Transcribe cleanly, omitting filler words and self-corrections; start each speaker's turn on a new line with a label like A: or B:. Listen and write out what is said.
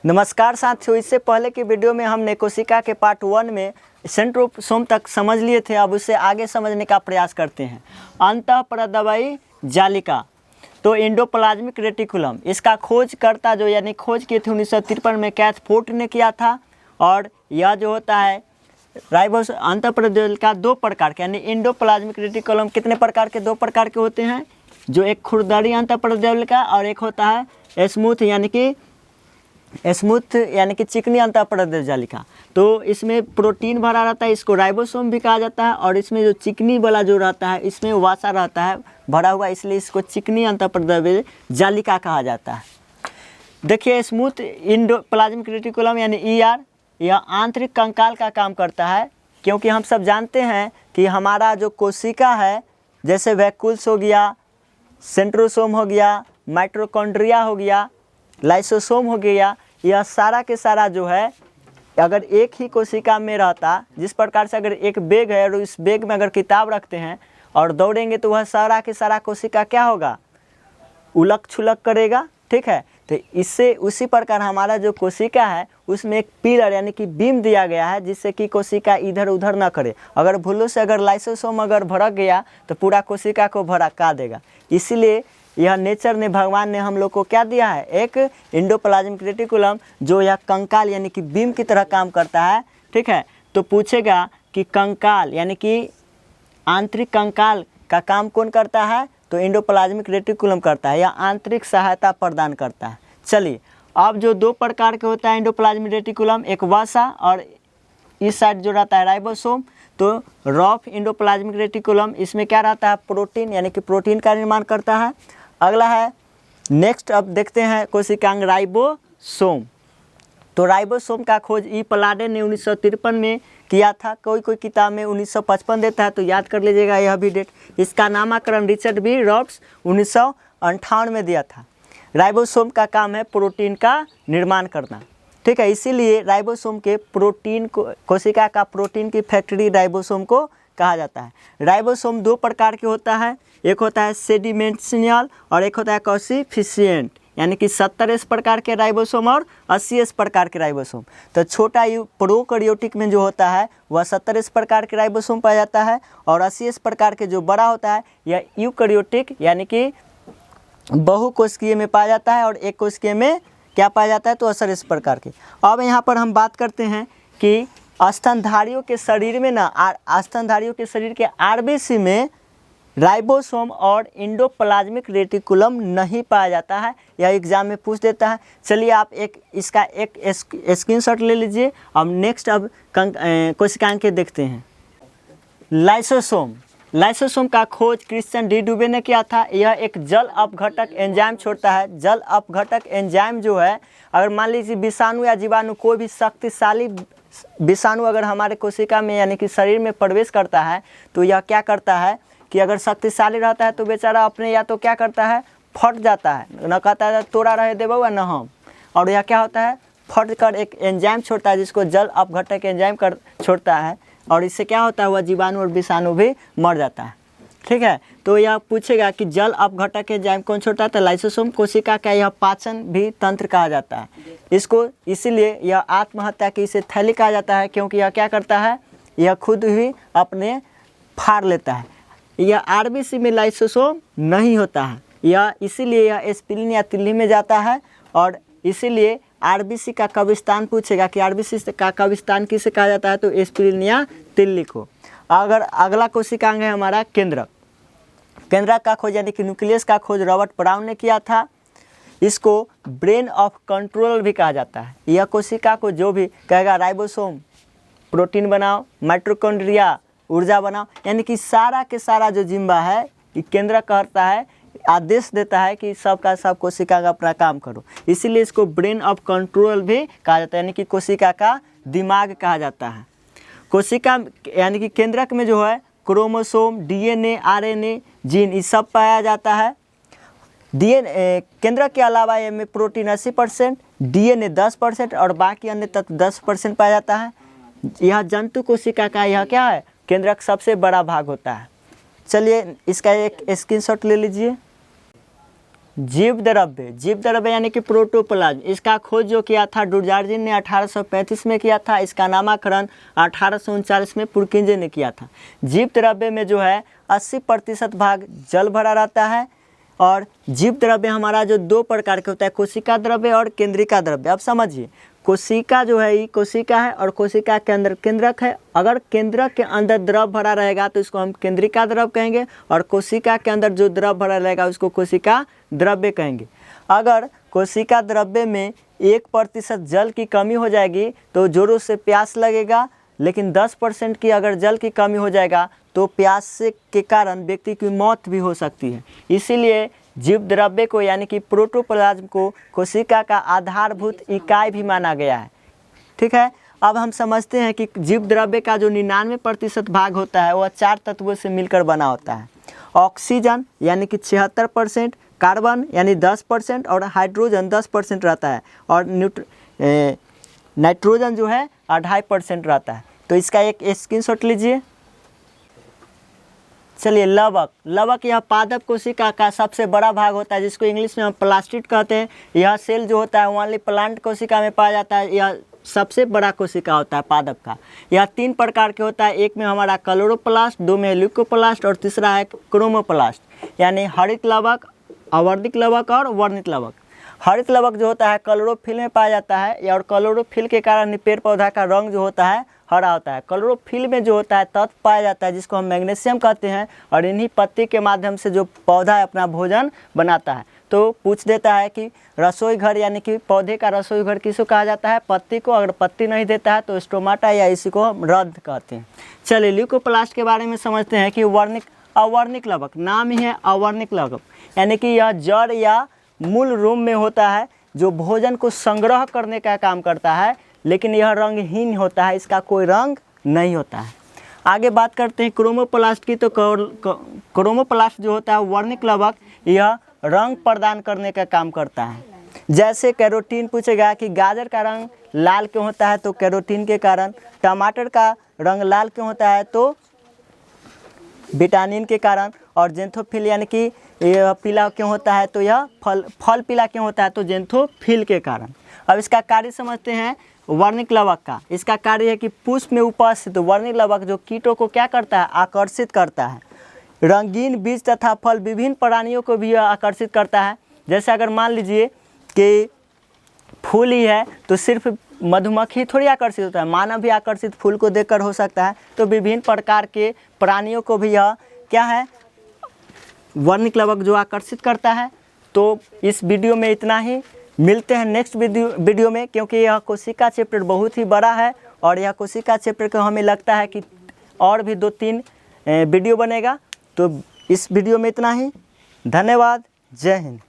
A: नमस्कार साथियों, इससे पहले की वीडियो में हमने कोशिका के पार्ट 1 में सेंट्रोसोम तक समझ लिए थे। अब उसे आगे समझने का प्रयास करते हैं। अंतःपरदवाई जालिका तो एंडोप्लाज्मिक रेटिकुलम, इसका खोजकर्ता जो यानी खोज किए थे 1953 में कैथ फोर्ट ने किया था। और यह जो होता है राइबोस अंतःपरदवाई दो प्रकार के यानी एंडोप्लाज्मिक रेटिकुलम कितने प्रकार के? दो प्रकार के होते हैं, जो एक खुरदरी अंतःपरदवाई का और एक होता है स्मूथ यानी कि चिकनी अंतःपरदवाई जालिका। तो इसमें प्रोटीन भरा रहता है, इसको राइबोसोम भी कहा जाता है। और इसमें जो चिकनी वाला जो रहता है इसमें वासा रहता है भरा हुआ, इसलिए इसको चिकनी अंतःपरदवाई जालिका कहा जाता है। देखिए, स्मूथ एंडोप्लाज्मिक रेटिकुलम यानी ER यह आंतरिक कंकाल का काम करता है, क्योंकि हम सब जानते हैं कि हमारा जो कोशिका है, जैसे वैक्यूल्स हो गया, सेंट्रोसोम हो गया, माइटोकॉन्ड्रिया हो गया, लाइसोसोम हो गया, यह सारा के सारा जो है अगर एक ही कोशिका में रहता, जिस प्रकार से अगर एक बैग है और उस बैग में अगर किताब रखते हैं और दौड़ेंगे तो वह सारा के सारा कोशिका क्या होगा? उलट छुलक करेगा। ठीक है, तो इससे उसी प्रकार हमारा जो कोशिका है उसमें एक पिलर यानी कि बीम दिया गया है, जिससे कि कोशिका इधर उधर ना करे। अगर भूलों से अगर लाइसोसोम अगर भड़क गया तो पूरा कोशिका को भड़का देगा। इसीलिए यह नेचर ने, भगवान ने हम लोग को क्या दिया है? एक एंडोप्लाज्मिक रेटिकुलम, जो यह कंकाल यानी कि बीम की तरह काम करता है। ठीक है, तो पूछेगा कि कंकाल यानी कि आंतरिक कंकाल का काम कौन करता है? तो एंडोप्लाज्मिक रेटिकुलम करता है, या आंतरिक सहायता प्रदान करता है। चलिए, अब जो दो प्रकार के होता है एंडोप्लाज्मिक रेटिकुलम, एक वसा और इस साइड जो रहता है राइबोसोम। तो रॉफ एंडोप्लाज्मिक रेटिकुलम, इसमें क्या रहता है? प्रोटीन यानी कि प्रोटीन का निर्माण करता है। अगला है नेक्स्ट, अब देखते हैं कोशिकांग राइबोसोम। तो राइबोसोम का खोज ई प्लाडे ने 1953 में किया था। कोई किताब में 1955 देता है, तो याद कर लीजिएगा यह भी डेट। इसका नामकरण रिचर्ड बी रॉब्स 1958 में दिया था। राइबोसोम का काम है प्रोटीन का निर्माण करना। ठीक है, इसीलिए राइबोसोम के प्रोटीन को, कोशिका का प्रोटीन की फैक्ट्री राइबोसोम को कहा जाता है। राइबोसोम दो प्रकार के होता है, एक होता है सेडिमेंशियल और एक होता है कॉसिफिशिएंट, यानी कि 70 प्रकार के राइबोसोम और 80 प्रकार के राइबोसोम। तो छोटा प्रोकैरियोटिक में जो होता है वह 70 प्रकार के राइबोसोम पाया जाता है, और 80 प्रकार के जो बड़ा होता है यह यूकैरियोटिक यानी कि बहुकोशिकीय में पाया जाता है, और एक कोशिकीय में क्या पाया जाता है? तो 80 प्रकार के। अब यहाँ पर हम बात करते हैं कि स्तनधारियों के शरीर में स्तनधारियों के शरीर के RBC में राइबोसोम और एंडोप्लाज्मिक रेटिकुलम नहीं पाया जाता है। यह एग्जाम में पूछ देता है। चलिए, आप इसका एक स्क्रीनशॉट ले लीजिए। अब नेक्स्ट कोशिकांग के देखते हैं। लाइसोसोम का खोज क्रिश्चियन डी डुबे ने किया था। यह एक जल अपघटक एंजाइम छोड़ता है। जल अपघटक एंजाइम जो है, अगर मान लीजिए विषाणु या जीवाणु, कोई भी शक्तिशाली विषाणु अगर हमारे कोशिका में यानी कि शरीर में प्रवेश करता है, तो यह क्या करता है कि अगर शक्तिशाली रहता है तो बेचारा अपने या तो क्या करता है? फट जाता है, न कहता है तोड़ा रहे देबो न हम। और यह क्या होता है? फट कर एक एंजाइम छोड़ता है, जिसको जल अपघटक एंजाइम छोड़ता है, और इससे क्या होता है? वह जीवाणु और विषाणु भी मर जाता है। ठीक है, तो यह पूछेगा कि जल अपघटक एंजाइम कौन छोड़ता है? तो लाइसोसोम। कोशिका का यह पाचन भी तंत्र कहा जाता है इसको, इसीलिए यह आत्महत्या की इसे थैली कहा जाता है, क्योंकि यह क्या करता है? यह खुद ही अपने फाड़ लेता है। यह RBC में लाइसोसोम नहीं होता है, यह इसीलिए यह एस्पिरिन या तिल्ली में जाता है, और इसीलिए RBC का कब्रिस्तान पूछेगा कि RBC का कब्रिस्तान किसे कहा जाता है? तो एस्पिरिन या तिल्ली को। अगर अगला कोशिकांग है हमारा केंद्रक का खोज यानी कि न्यूक्लियस का खोज रॉबर्ट ब्राउन ने किया था। इसको ब्रेन ऑफ कंट्रोल भी कहा जाता है। यह कोशिका को जो भी कहेगा राइबोसोम प्रोटीन बनाओ, माइटोकॉन्ड्रिया ऊर्जा बनाओ, यानी कि सारा के सारा जो जिम्मा है केंद्रक करता है, आदेश देता है कि सब का सब कोशिका का अपना काम करो। इसीलिए इसको ब्रेन ऑफ कंट्रोल भी कहा जाता है, यानी कि कोशिका का दिमाग कहा जाता है। कोशिका यानी कि केंद्रक में जो है क्रोमोसोम, DNA, RNA, जीन, ये सब पाया जाता है। केंद्रक के अलावा इनमें प्रोटीन 80%, DNA 10% और बाकी अन्य तत्व 10% पाया जाता है। यह जंतु कोशिका का यह क्या है? केंद्रक सबसे बड़ा भाग होता है। चलिए, इसका एक स्क्रीनशॉट ले लीजिए। जीव द्रव्य यानी कि प्रोटोप्लाज्म, इसका खोज जो किया था डुर्जार्जिन ने 1835 में किया था। इसका नामकरण 1839 में पुरकिंजे ने किया था। जीव द्रव्य में जो है 80% भाग जल भरा रहता है। और जीव द्रव्य हमारा जो 2 प्रकार के होता है, कोशिका द्रव्य और केंद्रिका द्रव्य। अब समझिए, कोशिका जो है ये कोशिका है और कोशिका के अंदर केंद्रक है। अगर केंद्रक के अंदर द्रव भरा रहेगा तो इसको हम केंद्रिका द्रव कहेंगे, और कोशिका के अंदर जो द्रव भरा रहेगा उसको कोशिका द्रव्य कहेंगे। अगर कोशिका द्रव्य में 1% जल की कमी हो जाएगी तो जोरों से प्यास लगेगा, लेकिन 10% की अगर जल की कमी हो जाएगा तो प्यास से के कारण व्यक्ति की मौत भी हो सकती है। इसीलिए जीव द्रव्य को यानी कि प्रोटोप्लाज्म को कोशिका का आधारभूत इकाई भी माना गया है। ठीक है, अब हम समझते हैं कि जीव द्रव्य का जो 99% भाग होता है वह 4 तत्वों से मिलकर बना होता है। ऑक्सीजन यानी कि 76%, कार्बन यानी 10% और हाइड्रोजन 10% रहता है, और नाइट्रोजन जो है 2.5% रहता है। तो इसका एक स्क्रीनशॉट लीजिए। चलिए, लवक यह पादप कोशिका का सबसे बड़ा भाग होता है, जिसको इंग्लिश में हम प्लास्टिड कहते हैं। यह सेल जो होता है ओनली प्लांट कोशिका में पाया जाता है। यह सबसे बड़ा कोशिका होता है पादप का। यह 3 प्रकार के होता है, एक में हमारा क्लोरोप्लास्ट, 2 में ल्यूकोप्लास्ट और तीसरा है क्रोमोप्लास्ट यानी हरित लवक, अवर्णिक लवक और वर्णित लवक। हरित लवक जो होता है क्लोरोफिल में पाया जाता है, और क्लोरोफिल के कारण पेड़ पौधा का रंग जो होता है हरा होता है। क्लोरोफिल में जो होता है तत्व पाया जाता है जिसको हम मैग्नीशियम कहते हैं, और इन्हीं पत्ती के माध्यम से जो पौधा अपना भोजन बनाता है। तो पूछ देता है कि रसोई घर यानी कि पौधे का रसोई घर किसको कहा जाता है? पत्ती को। अगर पत्ती नहीं देता है तो स्टोमाटा या इसी को हम रद्द कहते हैं। चलिए, ल्यूकोप्लास्ट के बारे में समझते हैं कि अवर्णिक लवक, नाम ही है अवर्णिक लवक, यानी कि यह जड़ या मूल रूम में होता है जो भोजन को संग्रह करने का काम करता है, लेकिन यह रंगहीन होता है, इसका कोई रंग नहीं होता है। आगे बात करते हैं क्रोमोप्लास्ट की। तो क्रोमोप्लास्ट जो होता है वर्णिक लवक, यह रंग प्रदान करने का काम करता है। जैसे कैरोटीन पूछेगा कि गाजर का रंग लाल क्यों होता है, तो कैरोटीन के कारण। टमाटर का रंग लाल क्यों होता है, तो विटामिन के कारण। और जेंथोफिल यानी कि यह पीला क्यों होता है, तो यह फल पीला क्यों होता है, तो जेंथोफिल के कारण। अब इसका कार्य समझते हैं वर्णिक लवक का। इसका कार्य है कि पुष्प में उपस्थित वर्णिक लवक जो कीटों को क्या करता है? आकर्षित करता है। रंगीन बीज तथा फल विभिन्न प्राणियों को भी आकर्षित करता है। जैसे अगर मान लीजिए कि फूल ही है तो सिर्फ मधुमक्खी थोड़ी आकर्षित होता है, मानव भी आकर्षित फूल को देखकर हो सकता है। तो विभिन्न प्रकार के प्राणियों को भी यह क्या है? वर्णिक लवक जो आकर्षित करता है। तो इस वीडियो में इतना ही। मिलते हैं नेक्स्ट वीडियो में, क्योंकि यह कोशिका चैप्टर बहुत ही बड़ा है, और यह कोशिका चैप्टर को हमें लगता है कि और भी 2-3 वीडियो बनेगा। तो इस वीडियो में इतना ही। धन्यवाद। जय हिंद।